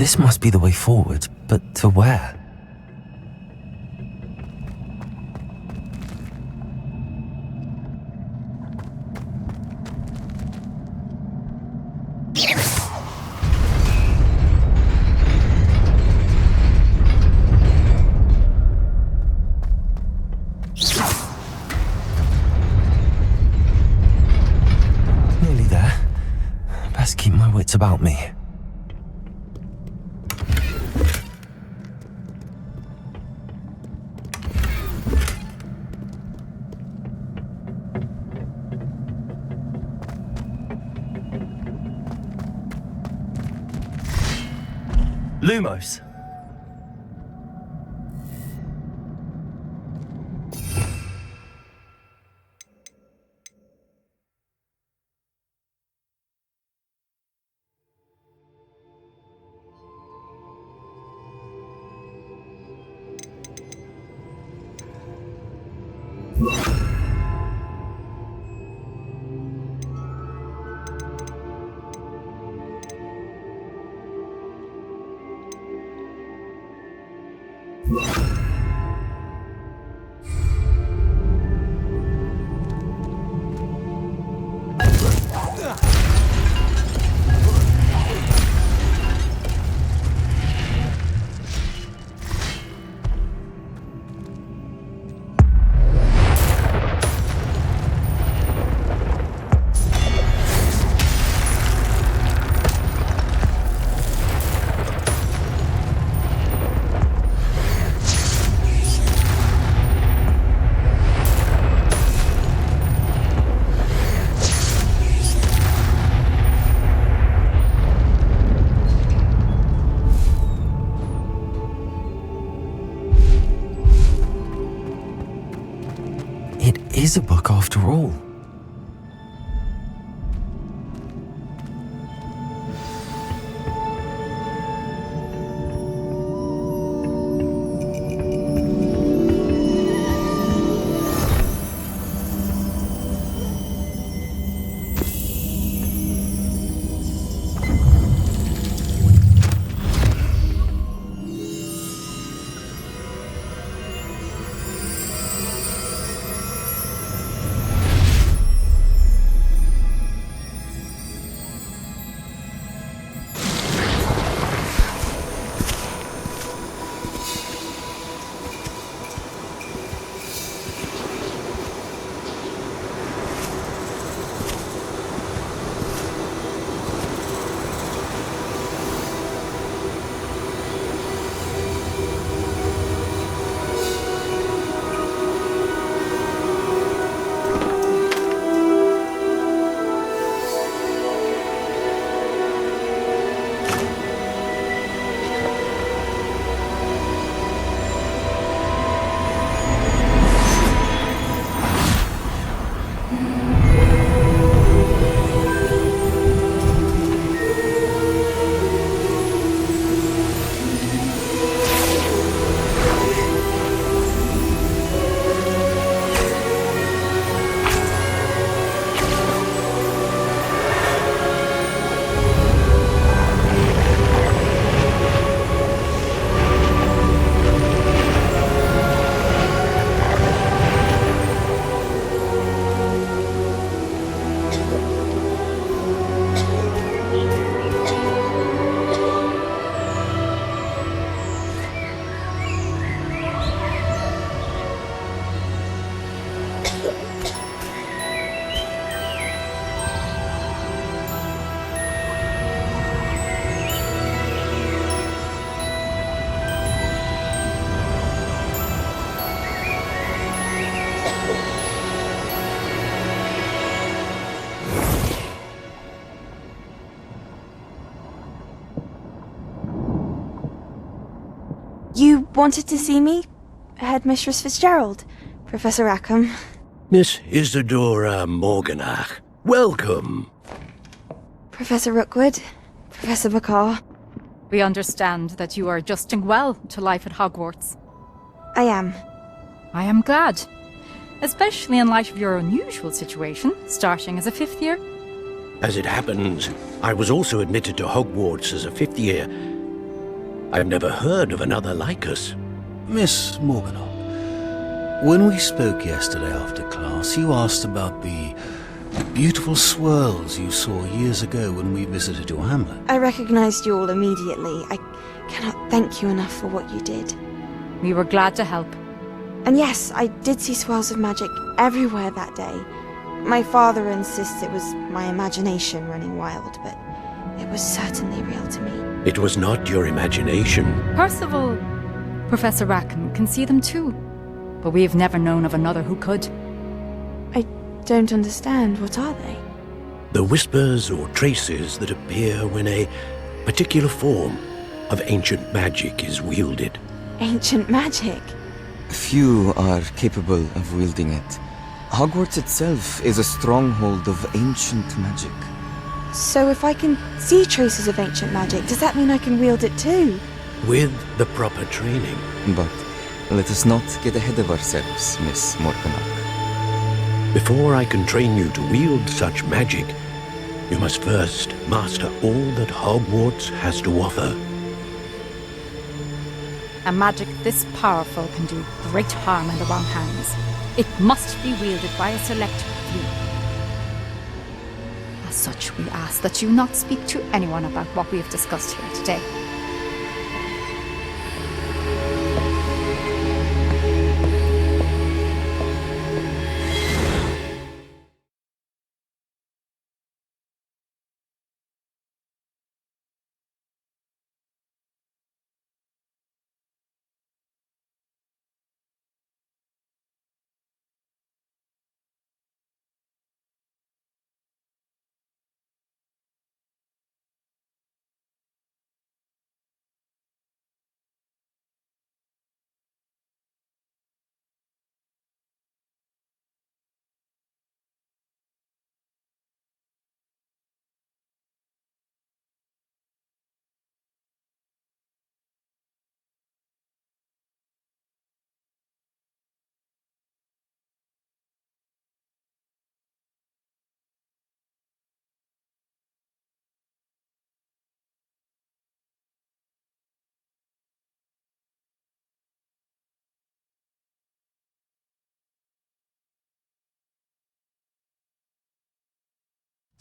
This must be the way forward, but to where? Nearly there. Best keep my wits about me. Lumos. Is a book after all. You wanted to see me? Headmistress Fitzgerald? Professor Rackham? Miss Isadora Morganach, welcome. Professor Rookwood? Professor McCaw? We understand that you are adjusting well to life at Hogwarts. I am. I am glad. Especially in light of your unusual situation, starting as a fifth year. As it happens, I was also admitted to Hogwarts as a fifth year. I've never heard of another like us. Miss Morganoff, when we spoke yesterday after class, you asked about the beautiful swirls you saw years ago when we visited your hamlet. I recognized you all immediately. I cannot thank you enough for what you did. We were glad to help. And yes, I did see swirls of magic everywhere that day. My father insists it was my imagination running wild, but it was certainly real to me. It was not your imagination. Percival, Professor Rackham can see them too. But we have never known of another who could. I don't understand. What are they? The whispers or traces that appear when a particular form of ancient magic is wielded. Ancient magic? Few are capable of wielding it. Hogwarts itself is a stronghold of ancient magic. So if I can see traces of ancient magic, does that mean I can wield it too? With the proper training. But let us not get ahead of ourselves, Miss Morganoff. Before I can train you to wield such magic, you must first master all that Hogwarts has to offer. A magic this powerful can do great harm in the wrong hands. It must be wielded by a select few. As such, we ask that you not speak to anyone about what we have discussed here today.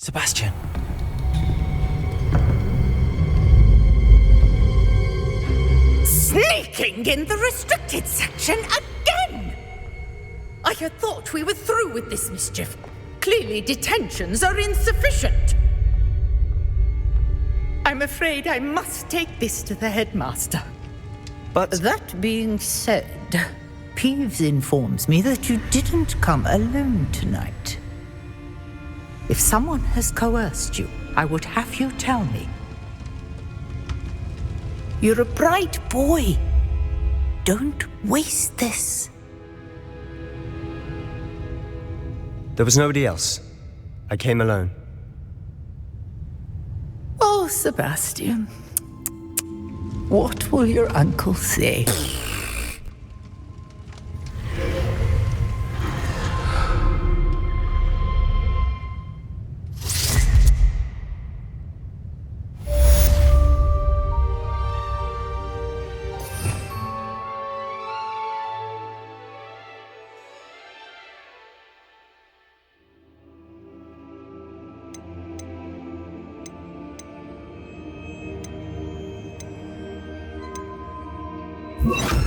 Sebastian. Sneaking in the restricted section again! I had thought we were through with this mischief. Clearly detentions are insufficient. I'm afraid I must take this to the headmaster. But that being said, Peeves informs me that you didn't come alone tonight. If someone has coerced you, I would have you tell me. You're a bright boy. Don't waste this. There was nobody else. I came alone. Oh, Sebastian. What will your uncle say? You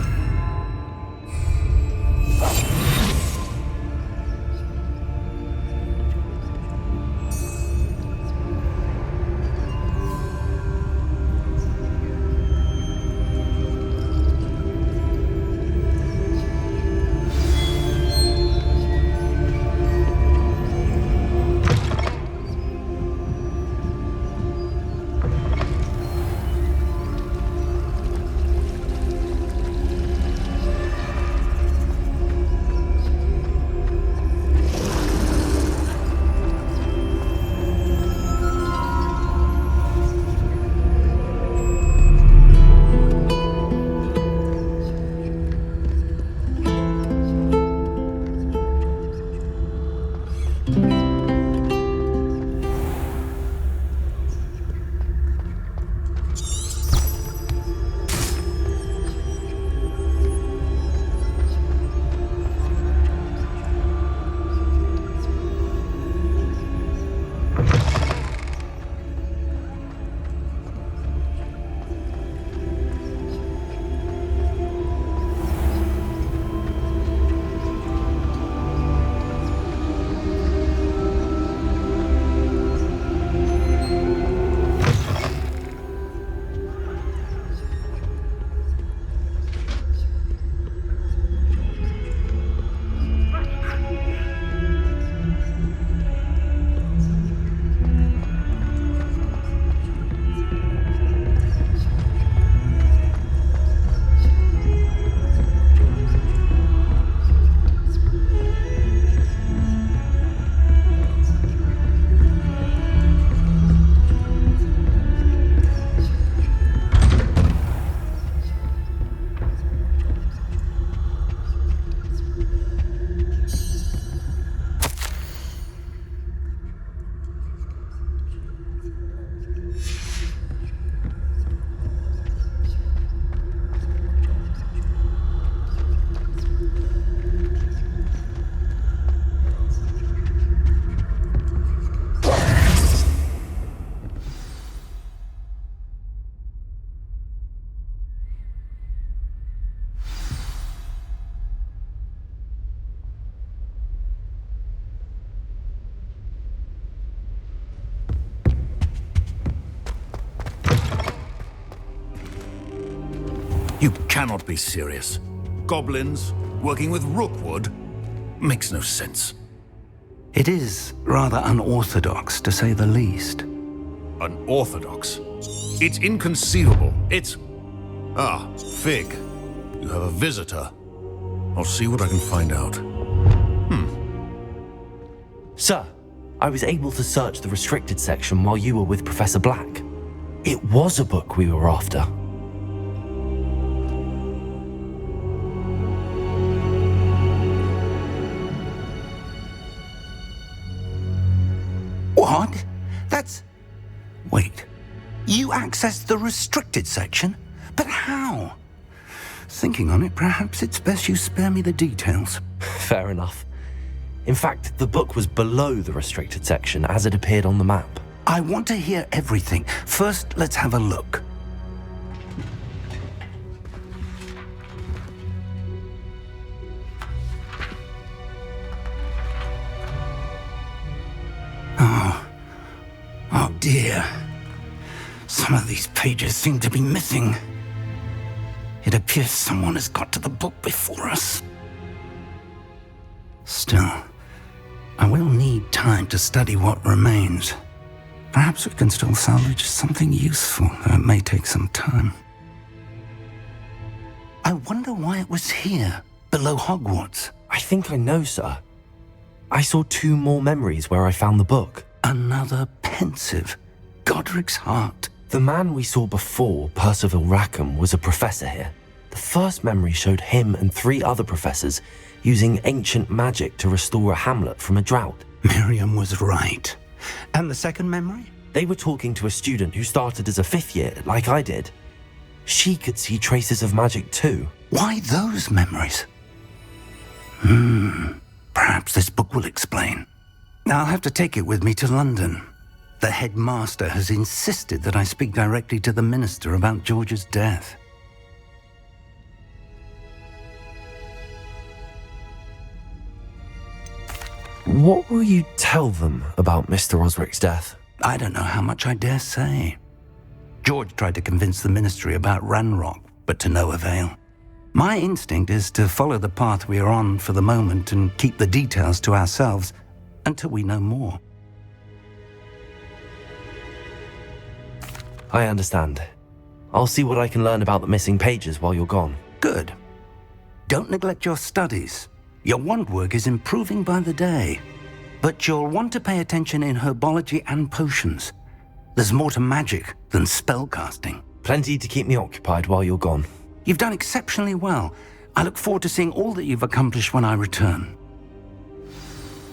You cannot be serious. Goblins working with Rookwood makes no sense. It is rather unorthodox, to say the least. Unorthodox? It's inconceivable. It's... Ah, Fig. You have a visitor. I'll see what I can find out. Sir, I was able to search the restricted section while you were with Professor Black. It was a book we were after. What? That's... Wait. You accessed the restricted section? But how? Thinking on it, perhaps it's best you spare me the details. Fair enough. In fact, the book was below the restricted section as it appeared on the map. I want to hear everything. First, let's have a look. Oh dear. Some of these pages seem to be missing. It appears someone has got to the book before us. Still, I will need time to study what remains. Perhaps we can still salvage something useful, though it may take some time. I wonder why it was here, below Hogwarts. I think I know, sir. I saw 2 more memories where I found the book. Another pensive Godric's heart. The man we saw before, Percival Rackham, was a professor here. The first memory showed him and 3 other professors using ancient magic to restore a hamlet from a drought. Miriam was right. And the second memory? They were talking to a student who started as a 5th year, like I did. She could see traces of magic too. Why those memories? Perhaps this book will explain. I'll have to take it with me to London. The headmaster has insisted that I speak directly to the minister about George's death. What will you tell them about Mr. Osric's death? I don't know how much I dare say. George tried to convince the ministry about Ranrock, but to no avail. My instinct is to follow the path we are on for the moment and keep the details to ourselves until we know more. I understand. I'll see what I can learn about the missing pages while you're gone. Good. Don't neglect your studies. Your wand work is improving by the day. But you'll want to pay attention in herbology and potions. There's more to magic than spellcasting. Plenty to keep me occupied while you're gone. You've done exceptionally well. I look forward to seeing all that you've accomplished when I return.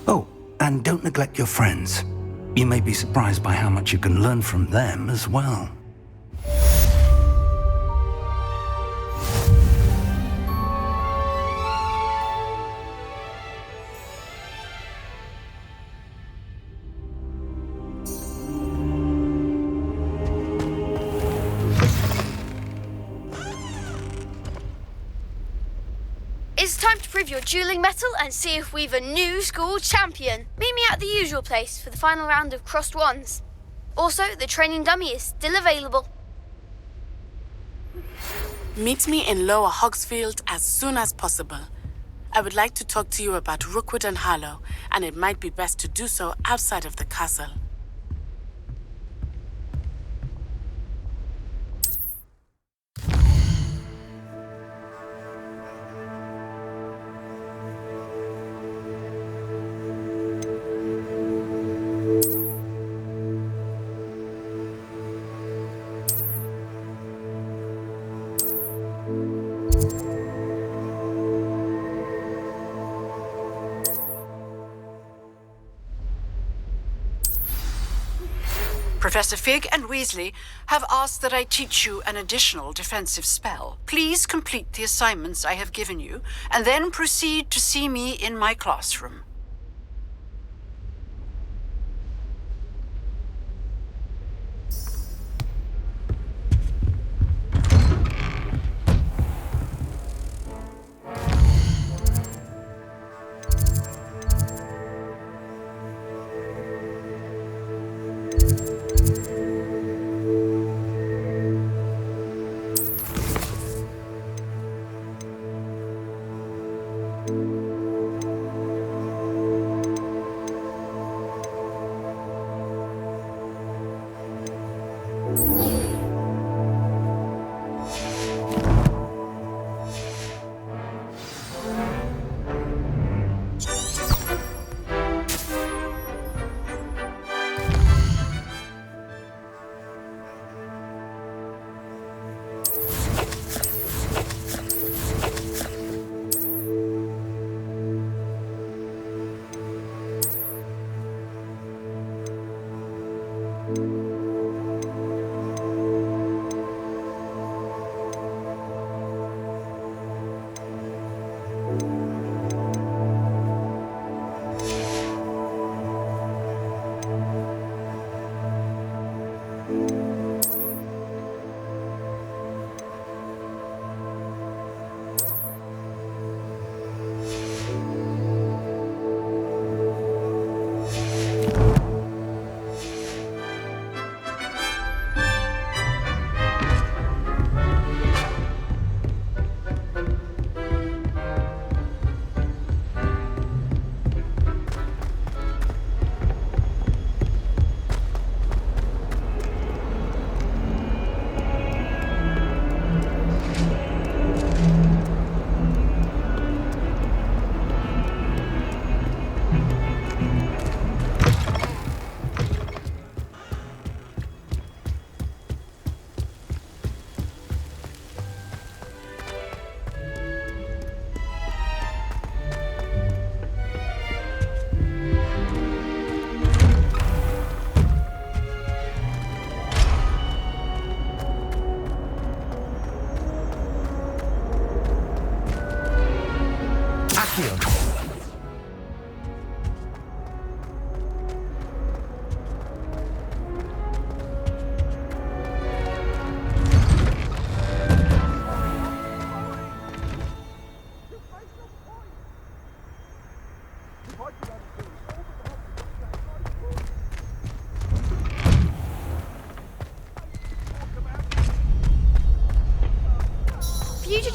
Oh, and don't neglect your friends. You may be surprised by how much you can learn from them as well. It's time to prove your dueling mettle and see if we've a new school champion. Meet me at the usual place for the final round of crossed wands. Also, the training dummy is still available. Meet me in Lower Hogsfield as soon as possible. I would like to talk to you about Rookwood and Harlow, and it might be best to do so outside of the castle. Professor Fig and Weasley have asked that I teach you an additional defensive spell. Please complete the assignments I have given you, and then proceed to see me in my classroom.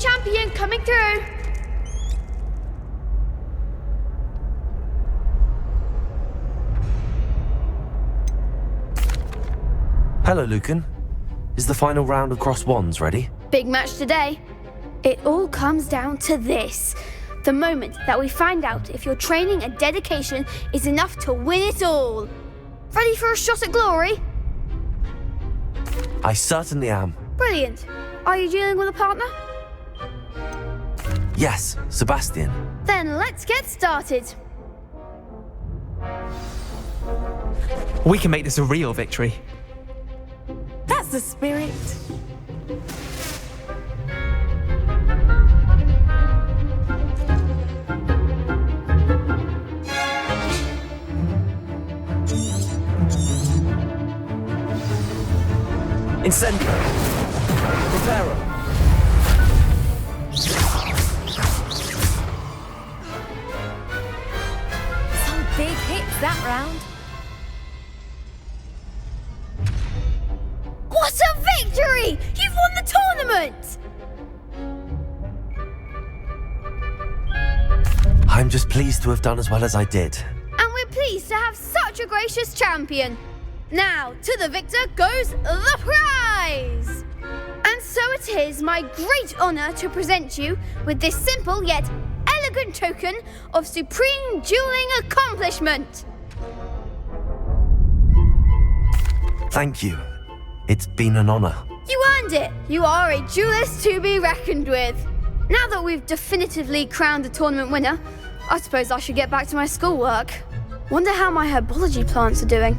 champion coming through. Hello, Lucan. Is the final round of Cross Wands ready? Big match today. It all comes down to this. The moment that we find out if your training and dedication is enough to win it all. Ready for a shot at glory? I certainly am. Brilliant. Are you dealing with a partner? Yes, Sebastian. Then let's get started. We can make this a real victory. That's the spirit. Incendio! Preparo! Some big hits that round. What a victory! You've won the tournament! I'm just pleased to have done as well as I did. And we're pleased to have such a gracious champion. Now, to the victor goes the prize! And so it is my great honour to present you with this simple yet elegant token of supreme dueling accomplishment. Thank you. It's been an honour. You earned it. You are a duelist to be reckoned with. Now that we've definitively crowned the tournament winner, I suppose I should get back to my schoolwork. Wonder how my herbology plants are doing.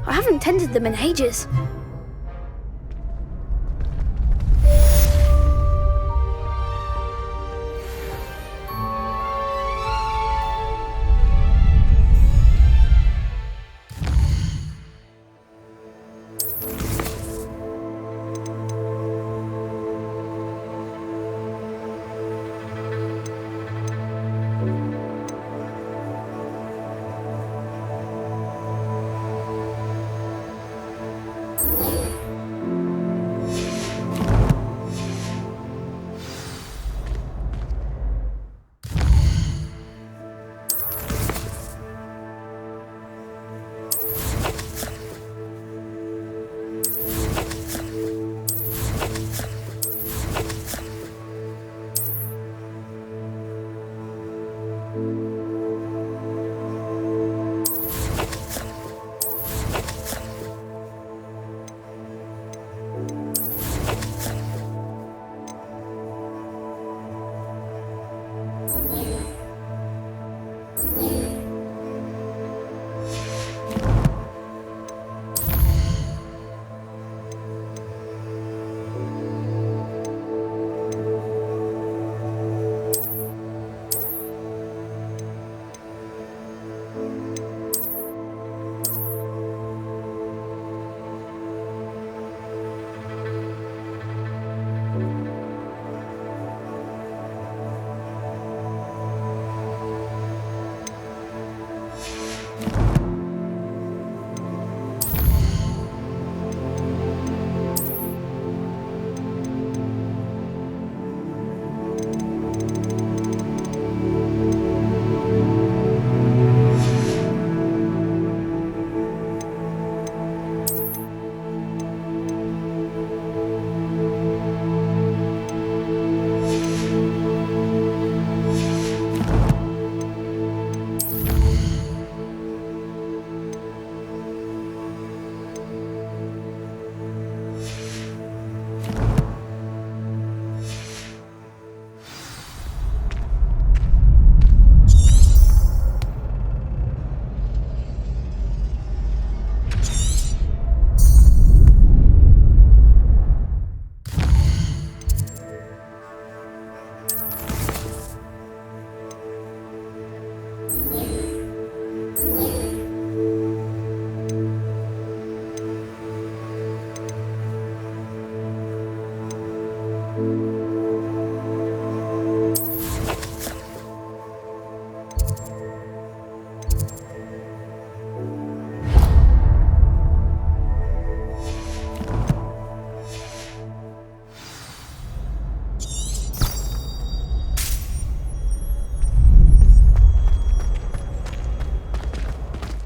I haven't tended them in ages.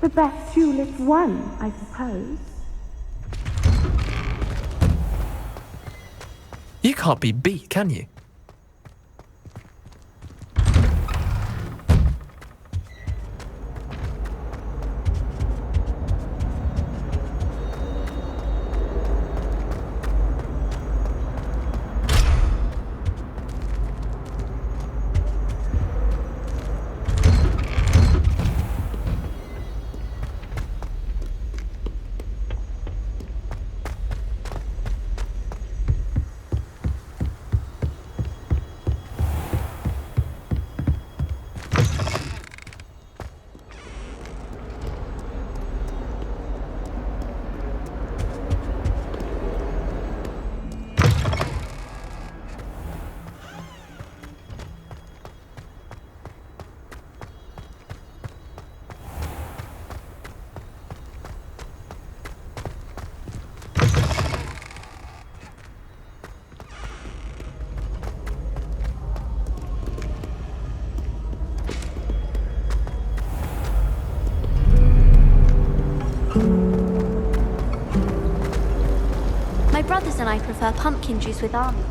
The best tulip won, I suppose. You can't be beat, can you? My brothers and I prefer pumpkin juice with almond.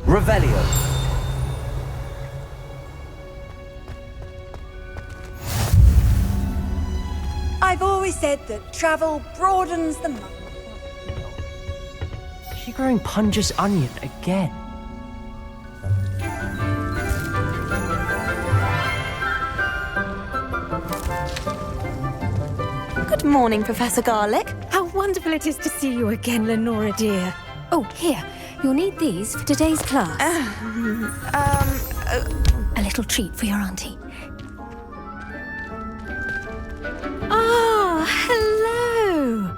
Revelio. I've always said that travel broadens the mind. Is she growing Punja's onion again? Good morning, Professor Garlic. How wonderful it is to see you again, Lenora dear. Oh, here. You'll need these for today's class. A little treat for your auntie. Ah, hello!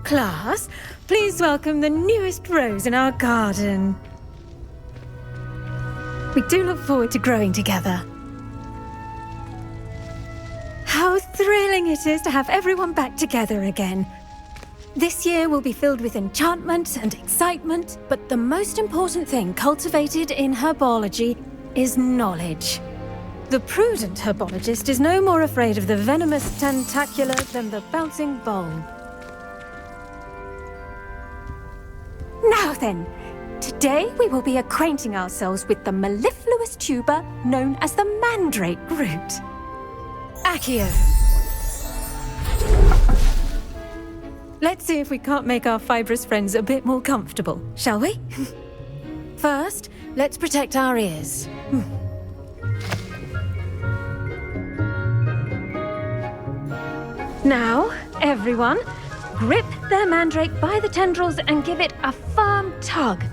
Class, please welcome the newest rose in our garden. We do look forward to growing together. How thrilling it is to have everyone back together again. This year will be filled with enchantment and excitement, but the most important thing cultivated in herbology is knowledge. The prudent herbologist is no more afraid of the venomous tentacula than the bouncing bulb. Now then, today we will be acquainting ourselves with the mellifluous tuber known as the mandrake root. Accio. Let's see if we can't make our fibrous friends a bit more comfortable, shall we? First, let's protect our ears. Now, everyone, grip their mandrake by the tendrils and give it a firm tug.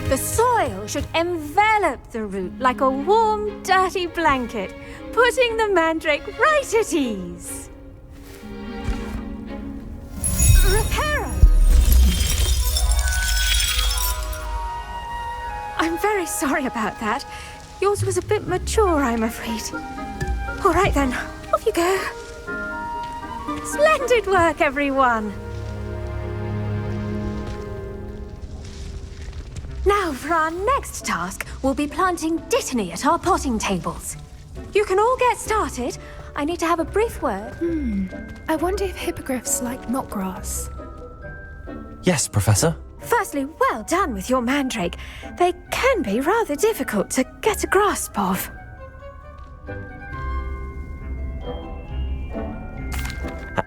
The soil should envelop the root like a warm, dirty blanket, putting the mandrake right at ease. Reparo! I'm very sorry about that. Yours was a bit mature, I'm afraid. All right then, off you go. Splendid work, everyone! Now, for our next task, we'll be planting dittany at our potting tables. You can all get started. I need to have a brief word. I wonder if hippogriffs like knotgrass. Yes, Professor. Firstly, well done with your mandrake. They can be rather difficult to get a grasp of.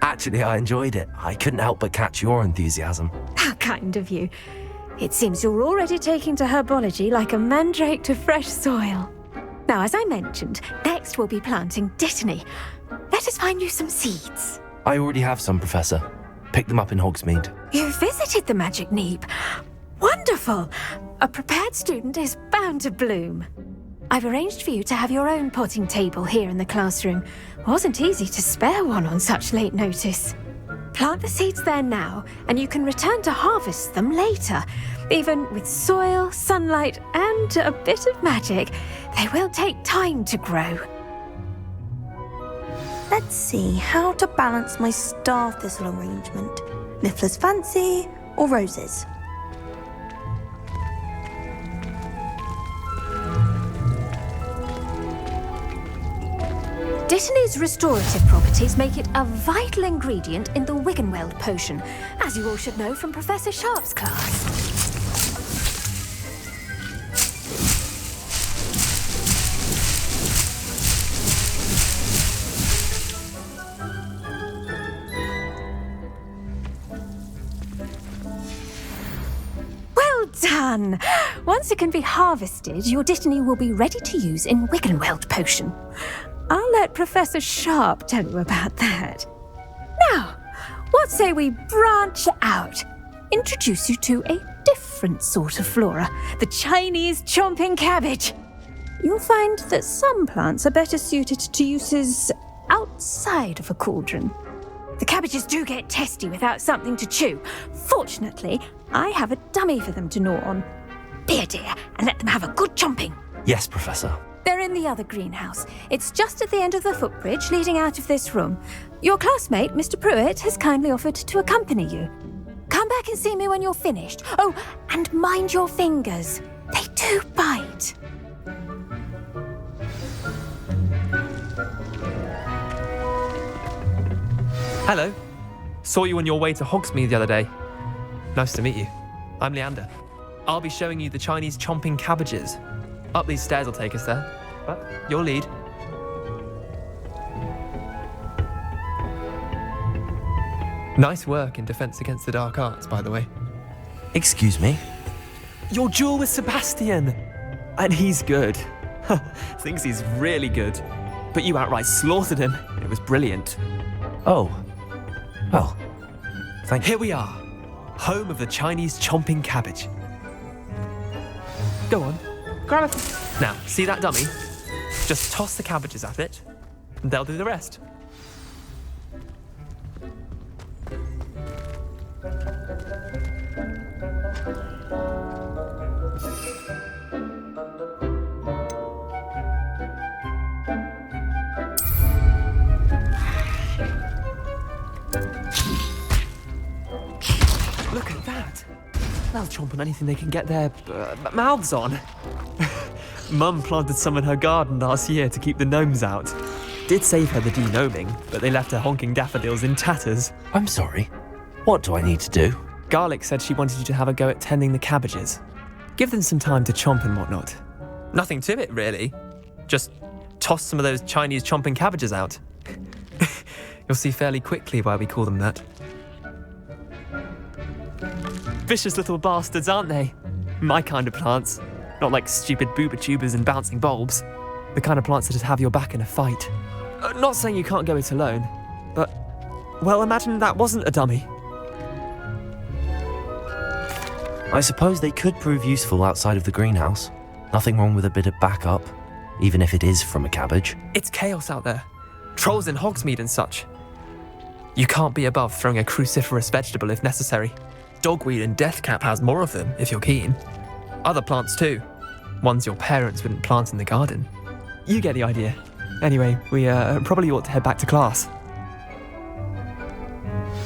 Actually, I enjoyed it. I couldn't help but catch your enthusiasm. How kind of you. It seems you're already taking to herbology like a mandrake to fresh soil. Now, as I mentioned, next we'll be planting dittany. Let us find you some seeds. I already have some, Professor. Picked them up in Hogsmeade. You visited the Magic Neep. Wonderful! A prepared student is bound to bloom. I've arranged for you to have your own potting table here in the classroom. Wasn't easy to spare one on such late notice. Plant the seeds there now, and you can return to harvest them later. Even with soil, sunlight, and a bit of magic, they will take time to grow. Let's see how to balance my star thistle arrangement. Niffler's fancy or roses? Dittany's restorative properties make it a vital ingredient in the Wiggenweld potion, as you all should know from Professor Sharp's class. Well done! Once it can be harvested, your Dittany will be ready to use in Wiggenweld potion. I'll let Professor Sharp tell you about that. Now, what say we branch out? Introduce you to a different sort of flora, the Chinese chomping cabbage. You'll find that some plants are better suited to uses outside of a cauldron. The cabbages do get testy without something to chew. Fortunately, I have a dummy for them to gnaw on. Be a dear and let them have a good chomping. Yes, Professor. They're in the other greenhouse. It's just at the end of the footbridge leading out of this room. Your classmate, Mr. Pruitt, has kindly offered to accompany you. Come back and see me when you're finished. Oh, and mind your fingers. They do bite. Hello. Saw you on your way to Hogsmeade the other day. Nice to meet you. I'm Leander. I'll be showing you the Chinese chomping cabbages. Up these stairs will take us there. But your lead. Nice work in Defense Against the Dark Arts, by the way. Excuse me? Your duel with Sebastian! And he's good. Thinks he's really good. But you outright slaughtered him. It was brilliant. Oh. Well, thank you. Here we are. Home of the Chinese chomping cabbage. Go on. Grab it. Now, see that dummy? Just toss the cabbages at it, and they'll do the rest. Look at that. They'll chomp on anything they can get their mouths on. Mum planted some in her garden last year to keep the gnomes out. Did save her the de-gnoming, but they left her honking daffodils in tatters. I'm sorry. What do I need to do? Garlic said she wanted you to have a go at tending the cabbages. Give them some time to chomp and whatnot. Nothing to it, really. Just toss some of those Chinese chomping cabbages out. You'll see fairly quickly why we call them that. Vicious little bastards, aren't they? My kind of plants. Not like stupid booba tubers and bouncing bulbs. The kind of plants that just have your back in a fight. Not saying you can't go it alone, but, well, imagine that wasn't a dummy. I suppose they could prove useful outside of the greenhouse. Nothing wrong with a bit of backup, even if it is from a cabbage. It's chaos out there. Trolls in Hogsmeade and such. You can't be above throwing a cruciferous vegetable if necessary. Dogweed and deathcap has more of them, if you're keen. Other plants too. Ones your parents wouldn't plant in the garden. You get the idea. Anyway, we probably ought to head back to class.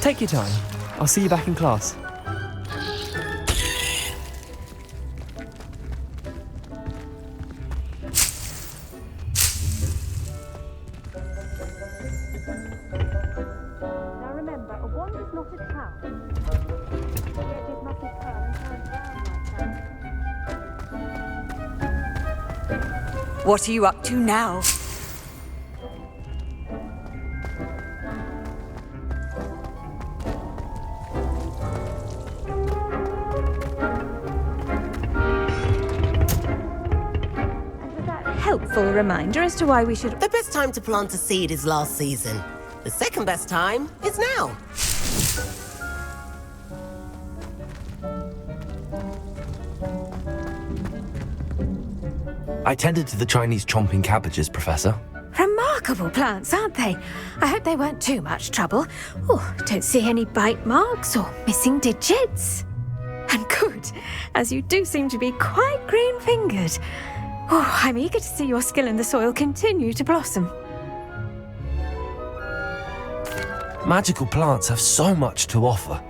Take your time. I'll see you back in class. Now remember, a wand is not a tower. The edges must be curled and turned round like that. What are you up to now? helpful reminder as to why we should... The best time to plant a seed is last season. The second best time is now. I tended to the Chinese chomping cabbages, Professor. Remarkable plants, aren't they? I hope they weren't too much trouble. Oh, don't see any bite marks or missing digits. And good, as you do seem to be quite green-fingered. Oh, I'm eager to see your skill in the soil continue to blossom. Magical plants have so much to offer.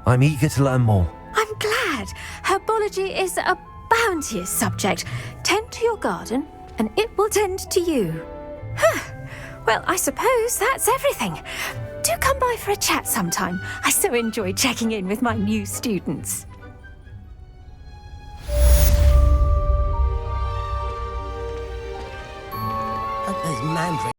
I'm eager to learn more. I'm glad. Herbology is a bounteous subject. Tend to your garden, and it will tend to you. Well, I suppose that's everything. Do come by for a chat sometime. I so enjoy checking in with my new students. Those mandarins.